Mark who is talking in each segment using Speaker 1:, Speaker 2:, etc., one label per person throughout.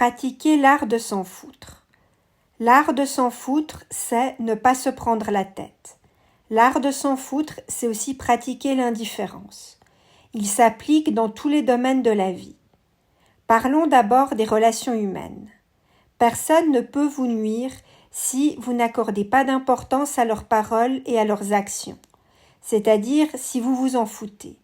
Speaker 1: Pratiquer l'art de s'en foutre. L'art de s'en foutre, c'est ne pas se prendre la tête. L'art de s'en foutre, c'est aussi pratiquer l'indifférence. Il s'applique dans tous les domaines de la vie. Parlons d'abord des relations humaines. Personne ne peut vous nuire si vous n'accordez pas d'importance à leurs paroles et à leurs actions, c'est-à-dire si vous vous en foutez.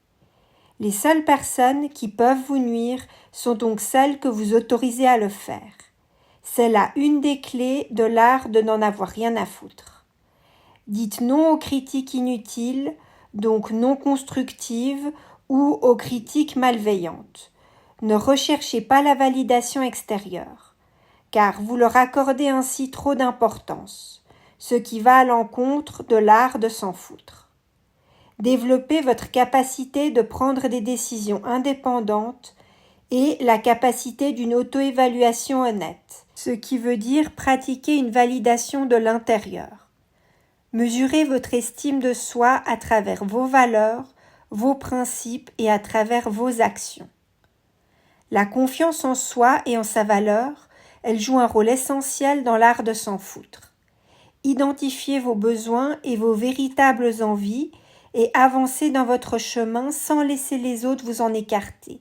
Speaker 1: Les seules personnes qui peuvent vous nuire sont donc celles que vous autorisez à le faire. C'est là une des clés de l'art de n'en avoir rien à foutre. Dites non aux critiques inutiles, donc non constructives, ou aux critiques malveillantes. Ne recherchez pas la validation extérieure, car vous leur accordez ainsi trop d'importance, ce qui va à l'encontre de l'art de s'en foutre. Développez votre capacité de prendre des décisions indépendantes et la capacité d'une auto-évaluation honnête, ce qui veut dire pratiquer une validation de l'intérieur. Mesurez votre estime de soi à travers vos valeurs, vos principes et à travers vos actions. La confiance en soi et en sa valeur, elle joue un rôle essentiel dans l'art de s'en foutre. Identifiez vos besoins et vos véritables envies et avancez dans votre chemin sans laisser les autres vous en écarter.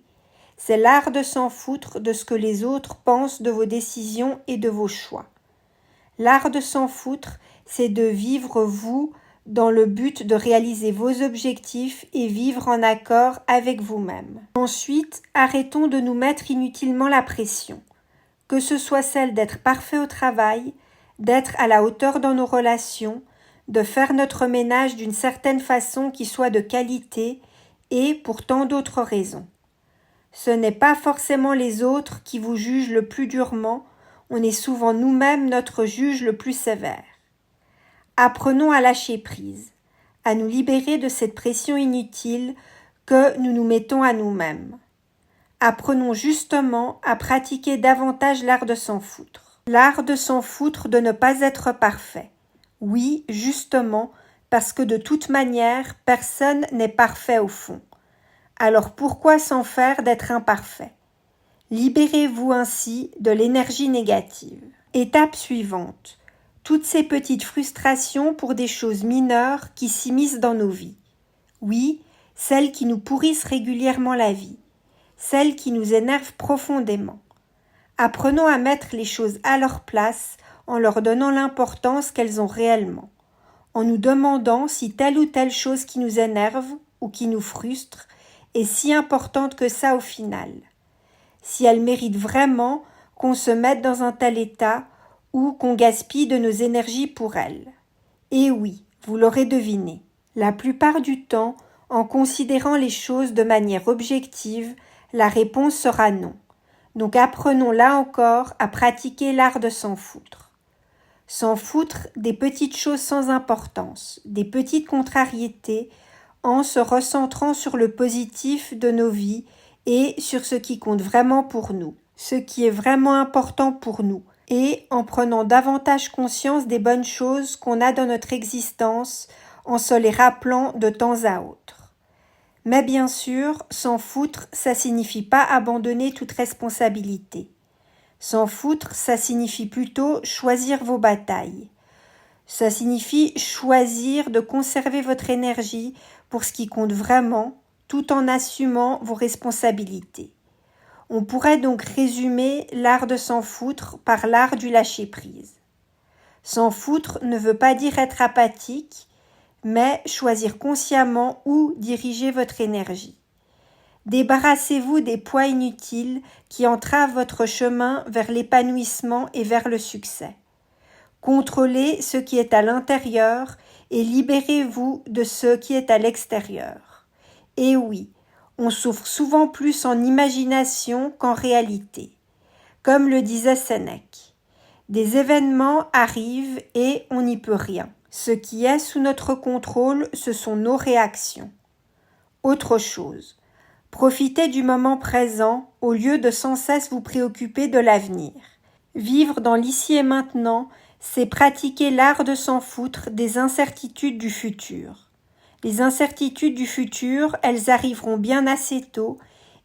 Speaker 1: C'est l'art de s'en foutre de ce que les autres pensent de vos décisions et de vos choix. L'art de s'en foutre, c'est de vivre vous dans le but de réaliser vos objectifs et vivre en accord avec vous-même. Ensuite, arrêtons de nous mettre inutilement la pression, que ce soit celle d'être parfait au travail, d'être à la hauteur dans nos relations, de faire notre ménage d'une certaine façon qui soit de qualité et pour tant d'autres raisons. Ce n'est pas forcément les autres qui vous jugent le plus durement, on est souvent nous-mêmes notre juge le plus sévère. Apprenons à lâcher prise, à nous libérer de cette pression inutile que nous nous mettons à nous-mêmes. Apprenons justement à pratiquer davantage l'art de s'en foutre. L'art de s'en foutre de ne pas être parfait. Oui, justement, parce que de toute manière, personne n'est parfait au fond. Alors pourquoi s'en faire d'être imparfait? Libérez-vous ainsi de l'énergie négative. Étape suivante. Toutes ces petites frustrations pour des choses mineures qui s'immiscent dans nos vies. Oui, celles qui nous pourrissent régulièrement la vie. Celles qui nous énervent profondément. Apprenons à mettre les choses à leur place en leur donnant l'importance qu'elles ont réellement, en nous demandant si telle ou telle chose qui nous énerve ou qui nous frustre est si importante que ça au final, si elle mérite vraiment qu'on se mette dans un tel état ou qu'on gaspille de nos énergies pour elle. Et oui, vous l'aurez deviné, la plupart du temps, en considérant les choses de manière objective, la réponse sera non. Donc apprenons là encore à pratiquer l'art de s'en foutre. S'en foutre des petites choses sans importance, des petites contrariétés, en se recentrant sur le positif de nos vies et sur ce qui compte vraiment pour nous, ce qui est vraiment important pour nous, et en prenant davantage conscience des bonnes choses qu'on a dans notre existence, en se les rappelant de temps à autre. Mais bien sûr, s'en foutre, ça signifie pas abandonner toute responsabilité. S'en foutre, ça signifie plutôt choisir vos batailles. Ça signifie choisir de conserver votre énergie pour ce qui compte vraiment, tout en assumant vos responsabilités. On pourrait donc résumer l'art de s'en foutre par l'art du lâcher-prise. S'en foutre ne veut pas dire être apathique, mais choisir consciemment où diriger votre énergie. Débarrassez-vous des poids inutiles qui entravent votre chemin vers l'épanouissement et vers le succès. Contrôlez ce qui est à l'intérieur et libérez-vous de ce qui est à l'extérieur. Et oui, on souffre souvent plus en imagination qu'en réalité. Comme le disait Sénèque, des événements arrivent et on n'y peut rien. Ce qui est sous notre contrôle, ce sont nos réactions. Autre chose. Profitez du moment présent au lieu de sans cesse vous préoccuper de l'avenir. Vivre dans l'ici et maintenant, c'est pratiquer l'art de s'en foutre des incertitudes du futur. Les incertitudes du futur, elles arriveront bien assez tôt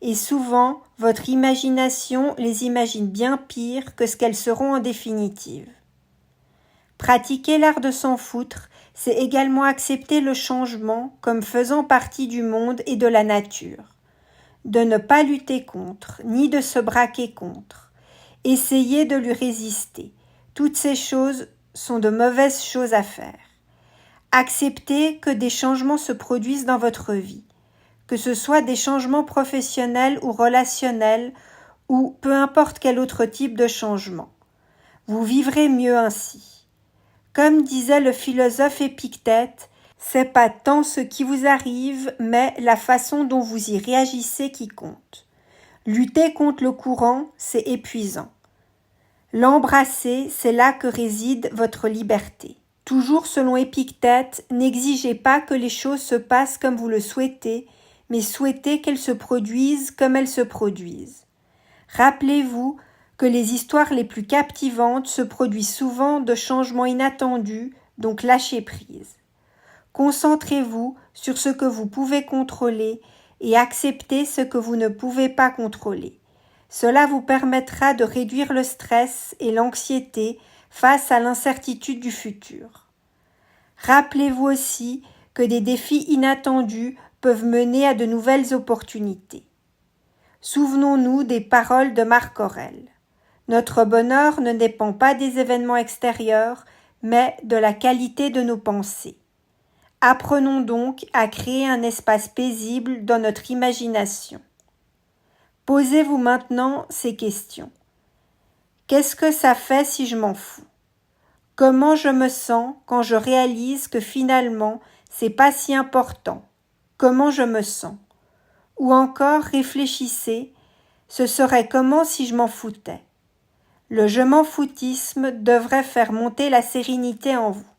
Speaker 1: et souvent votre imagination les imagine bien pires que ce qu'elles seront en définitive. Pratiquer l'art de s'en foutre, c'est également accepter le changement comme faisant partie du monde et de la nature, de ne pas lutter contre, ni de se braquer contre, essayer de lui résister. Toutes ces choses sont de mauvaises choses à faire. Acceptez que des changements se produisent dans votre vie, que ce soit des changements professionnels ou relationnels, ou peu importe quel autre type de changement. Vous vivrez mieux ainsi. Comme disait le philosophe Épictète, c'est pas tant ce qui vous arrive, mais la façon dont vous y réagissez qui compte. Lutter contre le courant, c'est épuisant. L'embrasser, c'est là que réside votre liberté. Toujours selon Épictète, n'exigez pas que les choses se passent comme vous le souhaitez, mais souhaitez qu'elles se produisent comme elles se produisent. Rappelez-vous que les histoires les plus captivantes se produisent souvent de changements inattendus, donc lâchez prise. Concentrez-vous sur ce que vous pouvez contrôler et acceptez ce que vous ne pouvez pas contrôler. Cela vous permettra de réduire le stress et l'anxiété face à l'incertitude du futur. Rappelez-vous aussi que des défis inattendus peuvent mener à de nouvelles opportunités. Souvenons-nous des paroles de Marc Aurèle. Notre bonheur ne dépend pas des événements extérieurs, mais de la qualité de nos pensées. Apprenons donc à créer un espace paisible dans notre imagination. Posez-vous maintenant ces questions. Qu'est-ce que ça fait si je m'en fous? Comment je me sens quand je réalise que finalement, c'est pas si important? Comment je me sens? Ou encore réfléchissez, ce serait comment si je m'en foutais? Le je m'en foutisme devrait faire monter la sérénité en vous.